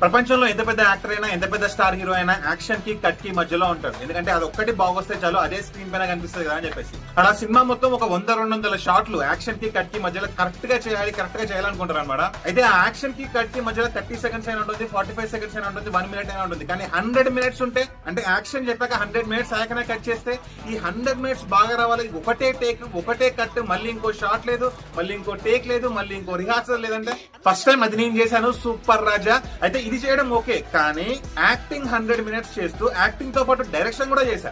ప్రపంచంలో ఎంత పెద్ద యాక్టర్ అయినా ఎంత పెద్ద స్టార్ హీరో అయినా యాక్షన్ కి కట్ కి మధ్యలో ఉంటాడు. ఎందుకంటే అది ఒక్కటి బాగొస్తే చాలు అదే స్క్రీన్ పైన కనిపిస్తుంది కదా అని చెప్పేసి. అలా సినిమా మొత్తం ఒక 100-200 షాట్లు యాక్షన్ కి కట్ కి మధ్యలో కరెక్ట్ గా చేయాలనుకుంటారు అనమాట. అయితే ఆ యాక్షన్ కి కట్ కి మధ్యలో 30 సెకండ్స్ అయినా ఉంటుంది, 45 సెకండ్స్ అయినా ఉంటుంది, 1 మినిట్ అయినా ఉంటుంది. కానీ 100 మినిట్స్ ఉంటే, అంటే యాక్షన్ చెప్పాక 100 మినిట్స్ ఆయకనే కట్ చేస్తే ఈ 100 మినిట్స్ బాగా రావాలి. ఒకటే టేక్, ఒకటే కట్, మళ్ళీ ఇంకో షాట్ లేదు, మళ్ళీ ఇంకో టేక్ లేదు, మళ్ళీ ఇంకో రిహార్సల్ లేదంటే ఫస్ట్ టైం అది నేను చేశాను సూపర్ రాజా. అయితే ఇది చేయడం ఓకే, కానీ యాక్టింగ్ 100 మినిట్స్ చేస్తూ యాక్టింగ్ తో పాటు డైరెక్షన్ కూడా చేశా.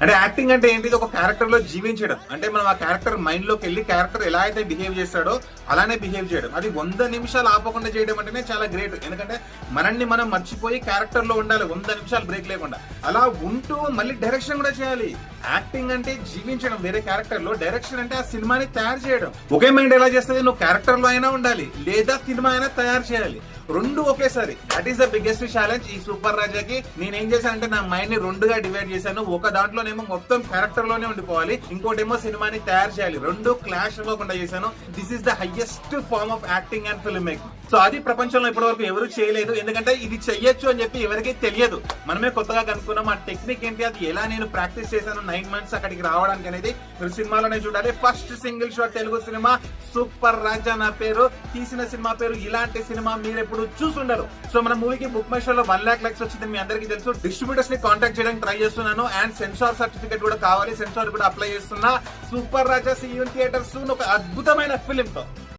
అంటే యాక్టింగ్ అంటే ఏంటిది, ఒక క్యారెక్టర్ లో జీవించడం. అంటే మనం ఆ క్యారెక్టర్ మైండ్ లోకి వెళ్ళి క్యారెక్టర్ ఎలా అయితే బిహేవ్ చేస్తాడో అలానే బిహేవ్ చేయడం. అది 100 నిమిషాలు ఆపకుండా చేయడం అంటేనే చాలా గ్రేట్. ఎందుకంటే మనల్ని మనం మర్చిపోయి క్యారెక్టర్ లో ఉండాలి 100 నిమిషాలు బ్రేక్ లేకుండా. అలా ఉంటూ మళ్ళీ డైరెక్షన్ కూడా చేయాలి. యాక్టింగ్ అంటే జీవించడం వేరే క్యారెక్టర్ లో, డైరెక్షన్ అంటే ఆ సినిమాని తయారు చేయడం. ఒకే మైండ్ ఎలా చేస్తుంది, నువ్వు క్యారెక్టర్ లో అయినా ఉండాలి లేదా సినిమా అయినా తయారు చేయాలి, రెండు ఒకేసారి. That is the biggest challenge ఈ సూపర్ రాజాకి. నేనేం చేశానంటే నా మైండ్ ని రెండుగా డివైడ్ చేశాను. ఒక దాంట్లోనేమో మొత్తం క్యారెక్టర్ లోనే ఉండిపోవాలి, ఇంకోటేమో సినిమాని తయారు చేయాలి. రెండు క్లాష్ అవ్వకుండా చేశాను. This is the highest form of acting and film making. సో అది ప్రపంచంలో ఇప్పటి వరకు ఎవరు చేయలేదు. ఎందుకంటే ఇది చెయ్యొచ్చు అని చెప్పి ఎవరికీ తెలియదు. మనమే కొత్తగా కనుక్కున్నాం. ఆ టెక్నిక్ ఏంటి, అది ఎలా నేను ప్రాక్టీస్ చేశాను 9 మంత్స్ అక్కడికి రావడానికి అనేది మీరు సినిమాలోనే చూడాలి. First single shot Telugu cinema super Raja నా పేరు, తీసిన సినిమా పేరు. ఇలాంటి సినిమా మీరు ఎప్పుడు చూసుండరు. సో మన మూవీకి బుక్ మై షోలో 1 lakh లైక్స్ వచ్చింది మీ అందరికీ తెలుసు. డిస్ట్రిబ్యూటర్స్ ని కాంటాక్ట్ చేయడానికి ట్రై చేస్తున్నాను. అండ్ సెన్సార్ సర్టిఫికేట్ కూడా కావాలి, సెన్సార్ కూడా అప్లై చేస్తున్నా. Super Raja see you in theatre soon, ఒక అద్భుతమైన ఫిల్మ్ తో.